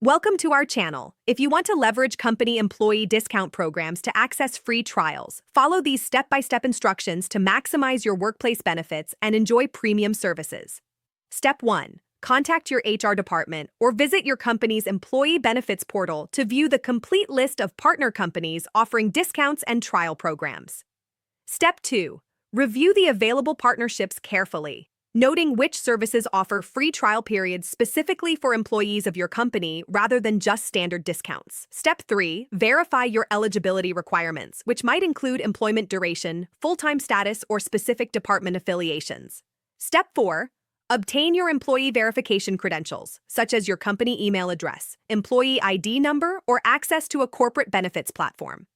Welcome to our channel. If you want to leverage company employee discount programs to access free trials, follow these step-by-step instructions to maximize your workplace benefits and enjoy premium services. Step 1. Contact your HR department or visit your company's employee benefits portal to view the complete list of partner companies offering discounts and trial programs. Step 2. Review the available partnerships carefully, noting which services offer free trial periods specifically for employees of your company rather than just standard discounts. Step 3. Verify your eligibility requirements, which might include employment duration, full-time status, or specific department affiliations. Step 4. Obtain your employee verification credentials, such as your company email address, employee ID number, or access to a corporate benefits platform.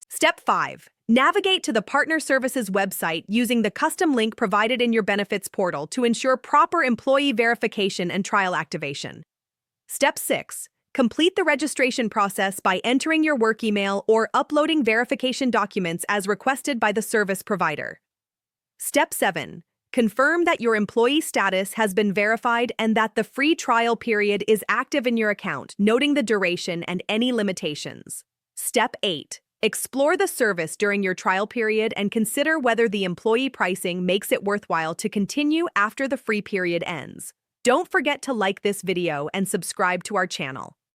Step 5. Navigate to the Partner Services website using the custom link provided in your benefits portal to ensure proper employee verification and trial activation. Step 6. Complete the registration process by entering your work email or uploading verification documents as requested by the service provider. Step 7. Confirm that your employee status has been verified and that the free trial period is active in your account, noting the duration and any limitations. Step 8. Explore the service during your trial period and consider whether the employee pricing makes it worthwhile to continue after the free period ends. Don't forget to like this video and subscribe to our channel.